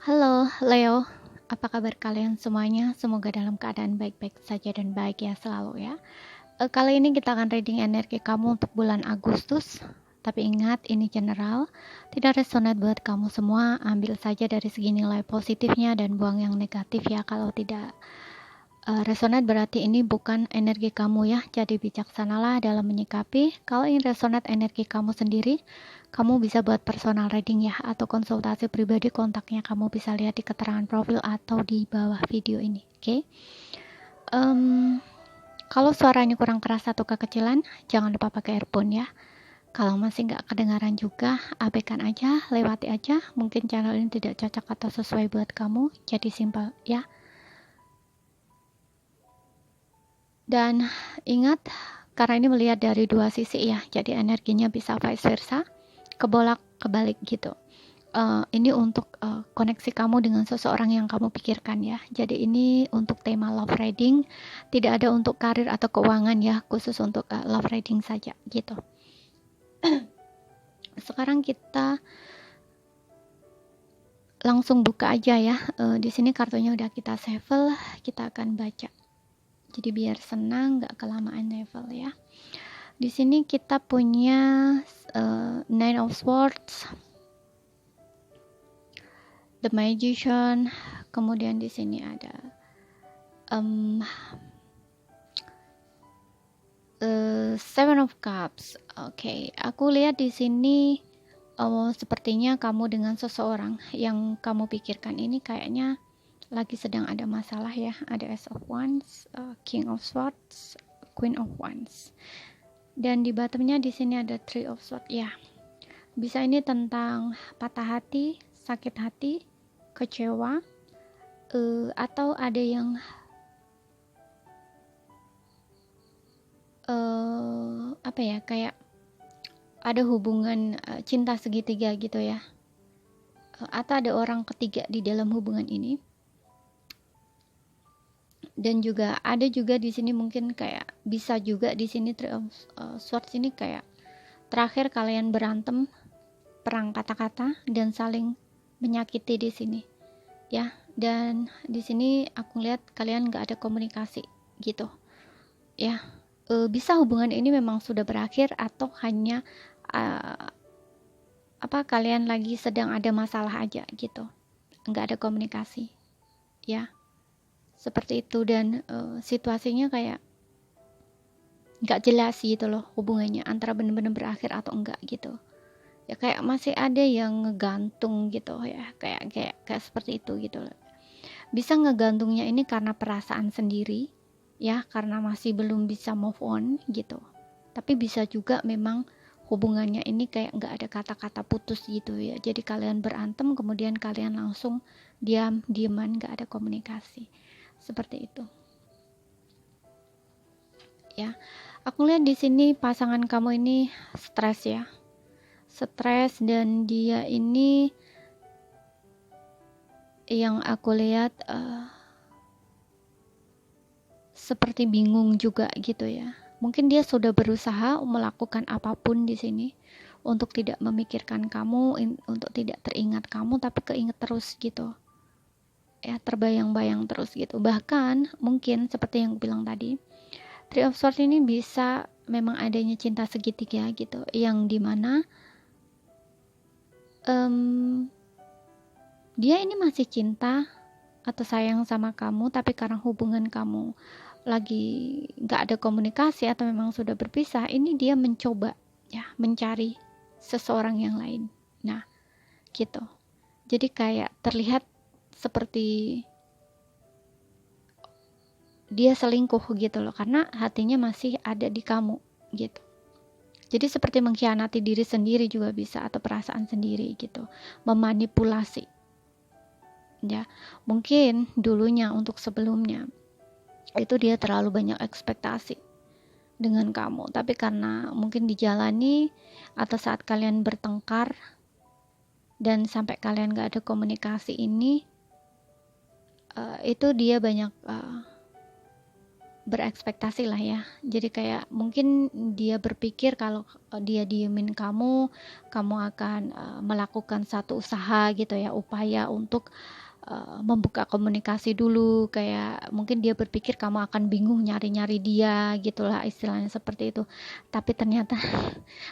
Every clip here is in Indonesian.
Halo Leo, apa kabar kalian semuanya? Semoga dalam keadaan baik-baik saja dan bahagia selalu ya. Kali ini kita akan reading energi kamu untuk bulan Agustus. Tapi ingat, ini general, tidak resonate buat kamu semua. Ambil saja dari segi nilai positifnya dan buang yang negatif ya. Kalau tidak resonate berarti ini bukan energi kamu ya. Jadi bijaksanalah dalam menyikapi. Kalau ingin resonate energi kamu sendiri, kamu bisa buat personal reading ya, atau konsultasi pribadi. Kontaknya kamu bisa lihat di keterangan profil atau di bawah video ini. Oke. Kalau suaranya kurang keras atau kekecilan, jangan lupa pakai earphone ya. Kalau masih nggak kedengaran juga, abaikan aja, lewati aja. Mungkin channel ini tidak cocok atau sesuai buat kamu, jadi simpel ya. Dan ingat, karena ini melihat dari dua sisi ya, jadi energinya bisa vice versa, kebolak-kebalik gitu. Ini untuk koneksi kamu dengan seseorang yang kamu pikirkan ya. Jadi ini untuk tema love reading, tidak ada untuk karir atau keuangan ya, khusus untuk love reading saja gitu. Sekarang kita langsung buka aja ya. Di sini kartunya udah kita shuffle, kita akan baca. Jadi biar senang, nggak kelamaan level ya. Di sini kita punya Nine of Swords, The Magician, kemudian di sini ada Seven of Cups. Oke, aku lihat di sini sepertinya kamu dengan seseorang yang kamu pikirkan ini kayaknya lagi sedang ada masalah ya. Ada Ace of Wands, King of Swords, Queen of Wands. Dan di bottomnya di sini ada Three of Swords ya. Bisa ini tentang patah hati, sakit hati, kecewa, atau ada yang apa ya, kayak ada hubungan cinta segitiga gitu ya, atau ada orang ketiga di dalam hubungan ini. Dan juga ada juga di sini mungkin kayak bisa juga di sini Three of Swords ini kayak terakhir kalian berantem, perang kata-kata dan saling menyakiti di sini ya. Dan di sini aku lihat kalian nggak ada komunikasi gitu ya. Bisa hubungan ini memang sudah berakhir atau hanya kalian lagi sedang ada masalah aja gitu, nggak ada komunikasi ya, seperti itu. Dan situasinya kayak nggak jelas gitu loh, hubungannya antara benar-benar berakhir atau enggak gitu ya, kayak masih ada yang ngegantung gitu ya, kayak seperti itu gitu loh. Bisa ngegantungnya ini karena perasaan sendiri ya, karena masih belum bisa move on gitu. Tapi bisa juga memang hubungannya ini kayak nggak ada kata-kata putus gitu ya. Jadi kalian berantem kemudian kalian langsung diaman, nggak ada komunikasi. Seperti itu. Ya. Aku lihat di sini pasangan kamu ini stres ya. Stres, dan dia ini yang aku lihat seperti bingung juga gitu ya. Mungkin dia sudah berusaha melakukan apapun di sini untuk tidak memikirkan kamu, untuk tidak teringat kamu, tapi keinget terus gitu. Ya, terbayang-bayang terus gitu. Bahkan mungkin seperti yang bilang tadi, Three of Swords ini bisa memang adanya cinta segitiga gitu, yang dimana dia ini masih cinta atau sayang sama kamu, tapi karena hubungan kamu lagi nggak ada komunikasi atau memang sudah berpisah, ini dia mencoba ya mencari seseorang yang lain. Nah gitu, jadi kayak terlihat seperti dia selingkuh gitu loh, karena hatinya masih ada di kamu gitu. Jadi seperti mengkhianati diri sendiri juga bisa, atau perasaan sendiri gitu, memanipulasi ya. Mungkin dulunya, untuk sebelumnya itu dia terlalu banyak ekspektasi dengan kamu, tapi karena mungkin dijalani atau saat kalian bertengkar dan sampai kalian gak ada komunikasi ini, itu dia banyak berekspektasi lah ya. Jadi kayak mungkin dia berpikir kalau dia diemin kamu akan melakukan satu usaha gitu ya, upaya untuk membuka komunikasi dulu, kayak mungkin dia berpikir kamu akan bingung nyari-nyari dia gitulah, istilahnya seperti itu. Tapi ternyata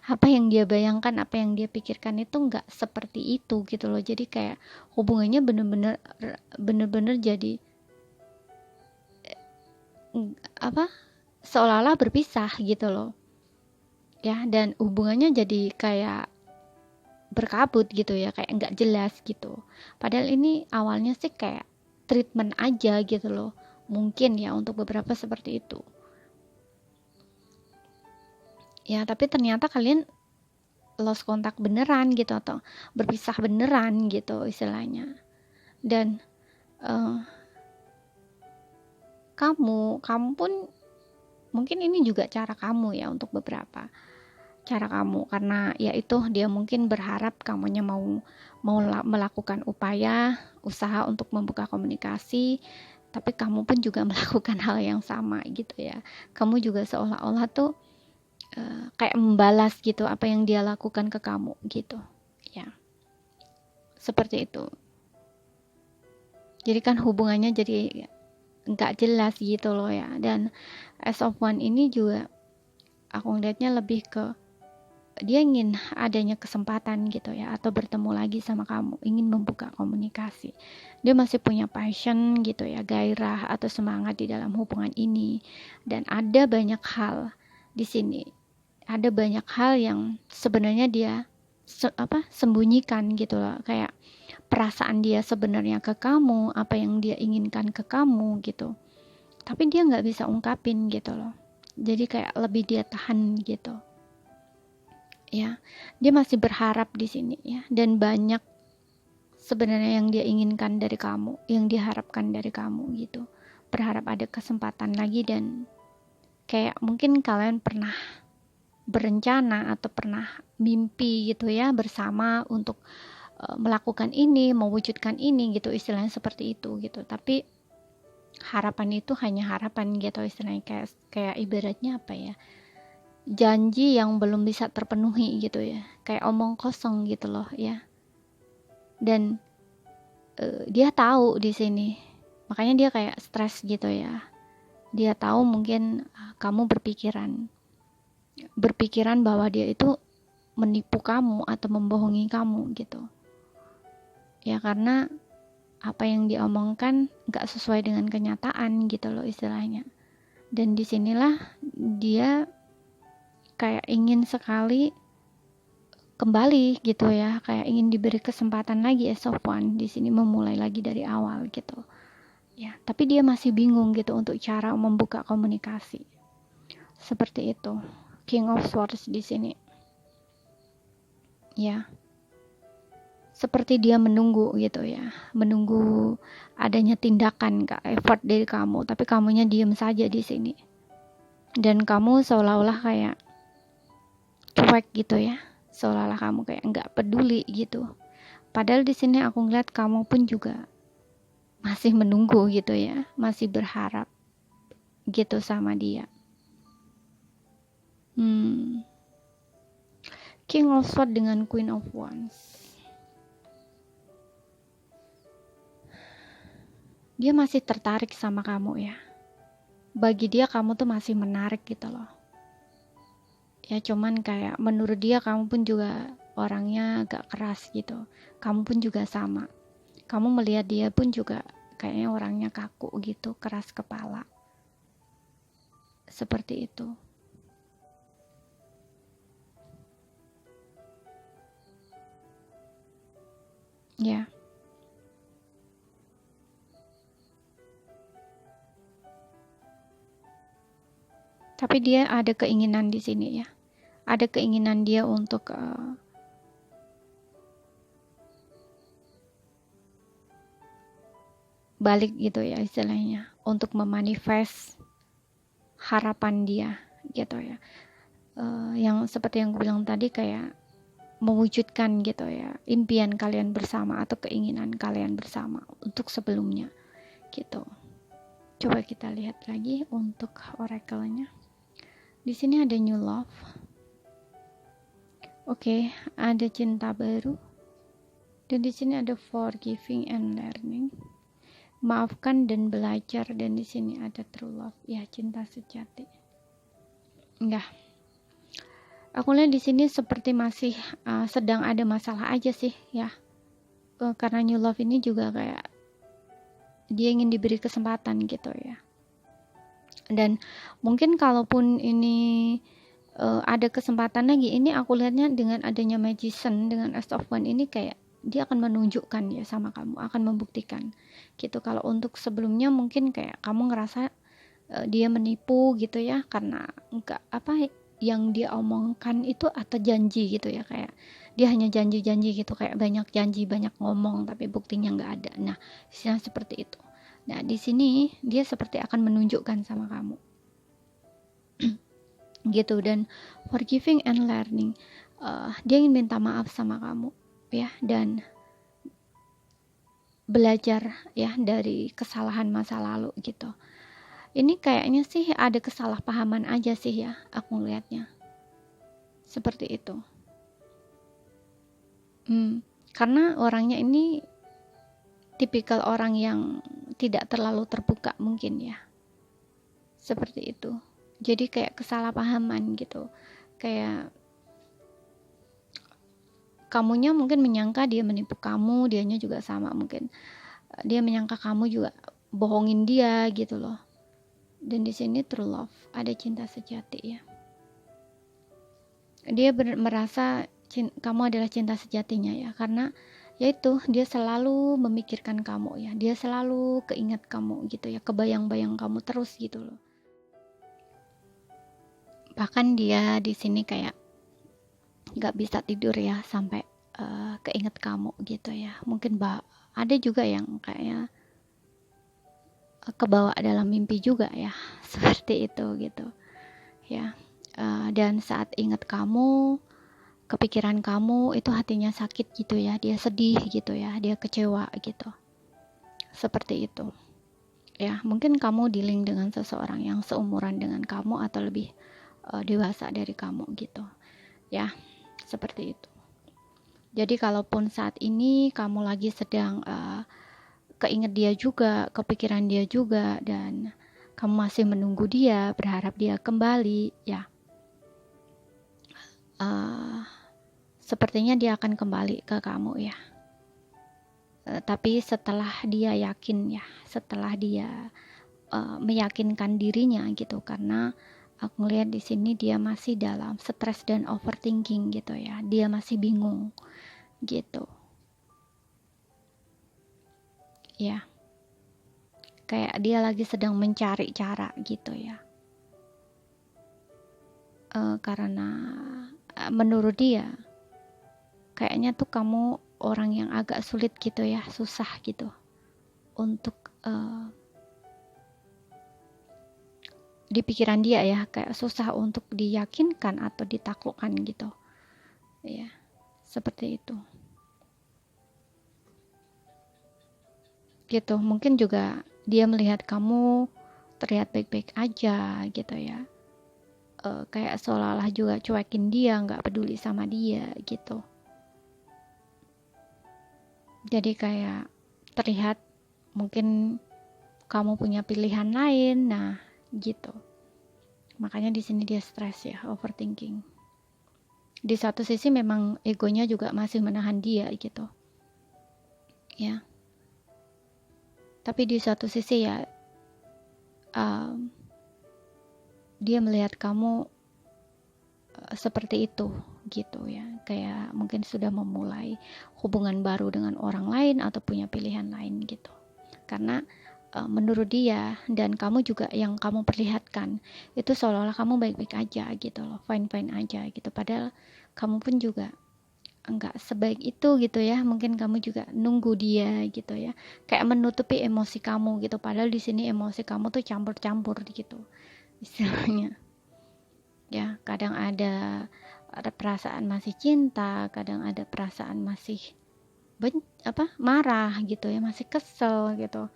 apa yang dia bayangkan, apa yang dia pikirkan itu nggak seperti itu gitu loh. Jadi kayak hubungannya bener-bener jadi apa, seolah-olah berpisah gitu loh ya, dan hubungannya jadi kayak berkabut gitu ya, kayak nggak jelas gitu. Padahal ini awalnya sih kayak treatment aja gitu loh, mungkin ya untuk beberapa seperti itu ya, tapi ternyata kalian lost kontak beneran gitu, atau berpisah beneran gitu istilahnya. Dan uh, kamu pun mungkin ini juga cara kamu ya untuk beberapa cara kamu, karena ya itu dia mungkin berharap kamunya mau melakukan usaha untuk membuka komunikasi, tapi kamu pun juga melakukan hal yang sama gitu ya. Kamu juga seolah-olah tuh kayak membalas gitu apa yang dia lakukan ke kamu gitu ya, seperti itu. Jadi kan hubungannya jadi nggak jelas gitu loh ya. Dan as of one ini juga aku ngeliatnya lebih ke dia ingin adanya kesempatan gitu ya, atau bertemu lagi sama kamu, ingin membuka komunikasi. Dia masih punya passion gitu ya, gairah atau semangat di dalam hubungan ini. Dan ada banyak hal di sini, ada banyak hal yang sebenarnya dia sembunyikan gitu loh, kayak perasaan dia sebenarnya ke kamu, apa yang dia inginkan ke kamu gitu, tapi dia nggak bisa ungkapin gitu loh. Jadi kayak lebih dia tahan gitu ya. Dia masih berharap di sini ya, dan banyak sebenarnya yang dia inginkan dari kamu, yang diharapkan dari kamu gitu. Berharap ada kesempatan lagi, dan kayak mungkin kalian pernah berencana atau pernah mimpi gitu ya bersama untuk melakukan ini, mewujudkan ini gitu, istilahnya seperti itu gitu. Tapi harapan itu hanya harapan gitu istilahnya, kayak ibaratnya apa ya, janji yang belum bisa terpenuhi gitu ya, kayak omong kosong gitu loh ya. Dan dia tahu di sini, makanya dia kayak stres gitu ya. Dia tahu mungkin kamu berpikiran bahwa dia itu menipu kamu atau membohongi kamu gitu ya, karena apa yang diomongkan nggak sesuai dengan kenyataan gitu loh istilahnya. Dan disinilah dia kayak ingin sekali kembali gitu ya, kayak ingin diberi kesempatan lagi as of one di sini, memulai lagi dari awal gitu ya. Tapi dia masih bingung gitu untuk cara membuka komunikasi, seperti itu. King of Swords di sini ya, seperti dia menunggu gitu ya, menunggu adanya tindakan, effort dari kamu, tapi kamunya diem saja di sini. Dan kamu seolah-olah kayak cuek gitu ya, seolah-olah kamu kayak nggak peduli gitu. Padahal di sini aku ngeliat kamu pun juga masih menunggu gitu ya, masih berharap gitu sama dia. King of Swords dengan Queen of Wands. Dia masih tertarik sama kamu ya. Bagi dia kamu tuh masih menarik gitu loh. Ya cuman kayak menurut dia kamu pun juga orangnya agak keras gitu. Kamu pun juga sama. Kamu melihat dia pun juga kayaknya orangnya kaku gitu, keras kepala. Seperti itu. Ya. Tapi dia ada keinginan di sini ya. Ada keinginan dia untuk balik gitu ya istilahnya, untuk memanifest harapan dia gitu ya. Yang seperti yang gue bilang tadi, kayak mewujudkan gitu ya impian kalian bersama atau keinginan kalian bersama untuk sebelumnya gitu. Coba kita lihat lagi untuk oracle-nya. Di sini ada new love. Oke, ada cinta baru. Dan di sini ada forgiving and learning. Maafkan dan belajar, dan di sini ada true love. Ya, cinta sejati. Enggak. Aku lihat di sini seperti masih sedang ada masalah aja sih, ya. Karena new love ini juga kayak dia ingin diberi kesempatan gitu ya. Dan mungkin kalaupun ini ada kesempatan lagi, ini aku lihatnya dengan adanya magician, dengan Ace of Wands ini kayak dia akan menunjukkan ya sama kamu, akan membuktikan gitu. Kalau untuk sebelumnya mungkin kayak kamu ngerasa dia menipu gitu ya, karena enggak apa yang dia omongkan itu atau janji gitu ya, kayak dia hanya janji-janji gitu, kayak banyak janji, banyak ngomong tapi buktinya nggak ada. Nah, seperti itu. Nah, di sini dia seperti akan menunjukkan sama kamu. Gitu. Dan forgiving and learning, dia ingin minta maaf sama kamu ya, dan belajar ya dari kesalahan masa lalu gitu. Ini kayaknya sih ada kesalahpahaman aja sih ya, aku ngelihatnya seperti itu. Karena orangnya ini tipikal orang yang tidak terlalu terbuka mungkin ya, seperti itu. Jadi kayak kesalahpahaman gitu, kayak kamunya mungkin menyangka dia menipu kamu, dianya juga sama, mungkin dia menyangka kamu juga bohongin dia gitu loh. Dan di sini true love, ada cinta sejati ya. Dia merasa kamu adalah cinta sejatinya ya, karena yaitu dia selalu memikirkan kamu ya, dia selalu keinget kamu gitu ya, kebayang-bayang kamu terus gitu loh. Bahkan dia di sini kayak nggak bisa tidur ya sampai keinget kamu gitu ya. Mungkin ada juga yang kayak kebawa dalam mimpi juga ya, seperti itu gitu ya. Dan saat ingat kamu, kepikiran kamu, itu hatinya sakit gitu ya, dia sedih gitu ya, dia kecewa gitu, seperti itu ya. Mungkin kamu dealing dengan seseorang yang seumuran dengan kamu atau lebih dewasa dari kamu gitu ya, seperti itu. Jadi kalaupun saat ini kamu lagi sedang keinget dia juga, kepikiran dia juga, dan kamu masih menunggu dia, berharap dia kembali ya, sepertinya dia akan kembali ke kamu ya. Tapi setelah dia yakin ya, setelah dia meyakinkan dirinya gitu, karena aku ngelihat di sini dia masih dalam stres dan overthinking gitu ya, dia masih bingung gitu ya, kayak dia lagi sedang mencari cara gitu ya. Karena menurut dia kayaknya tuh kamu orang yang agak sulit gitu ya, susah gitu untuk di pikiran dia ya, kayak susah untuk diyakinkan atau ditaklukkan gitu ya, seperti itu gitu. Mungkin juga dia melihat kamu terlihat baik-baik aja gitu ya, kayak seolah-olah juga cuekin dia, nggak peduli sama dia gitu. Jadi kayak terlihat mungkin kamu punya pilihan lain, nah gitu. Makanya di sini dia stres ya, overthinking. Di satu sisi memang egonya juga masih menahan dia gitu ya, tapi di satu sisi ya dia melihat kamu seperti itu gitu ya, kayak mungkin sudah memulai hubungan baru dengan orang lain atau punya pilihan lain gitu. Karena menurut dia dan kamu juga yang kamu perlihatkan itu seolah-olah kamu baik-baik aja gitu loh, fine-fine aja gitu, padahal kamu pun juga enggak sebaik itu gitu ya. Mungkin kamu juga nunggu dia gitu ya, kayak menutupi emosi kamu gitu, padahal di sini emosi kamu tuh campur-campur gitu istilahnya ya. Kadang ada perasaan masih cinta, kadang ada perasaan masih marah gitu ya, masih kesel gitu.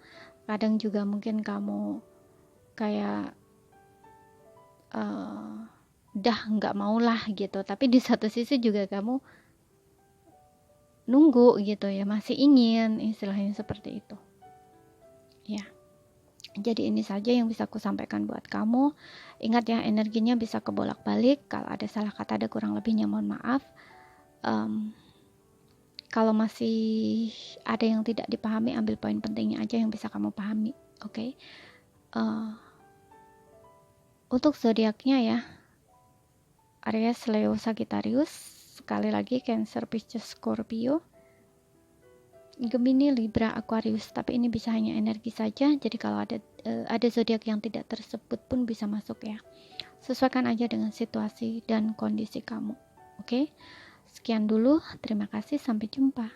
Kadang juga mungkin kamu kayak dah nggak maulah gitu, tapi di satu sisi juga kamu nunggu gitu ya, masih ingin, istilahnya seperti itu ya. Jadi ini saja yang bisa aku sampaikan buat kamu. Ingat ya, energinya bisa kebolak-balik. Kalau ada salah kata, ada kurang lebihnya, mohon maaf. Kalau masih ada yang tidak dipahami, ambil poin pentingnya aja yang bisa kamu pahami. Oke. Untuk zodiaknya ya, Aries, Leo, Sagittarius. Sekali lagi Cancer, Pisces, Scorpio, Gemini, Libra, Aquarius. Tapi ini bisa hanya energi saja. Jadi kalau ada zodiak yang tidak tersebut pun bisa masuk ya. Sesuaikan aja dengan situasi dan kondisi kamu. Oke. Sekian dulu. Terima kasih. Sampai jumpa.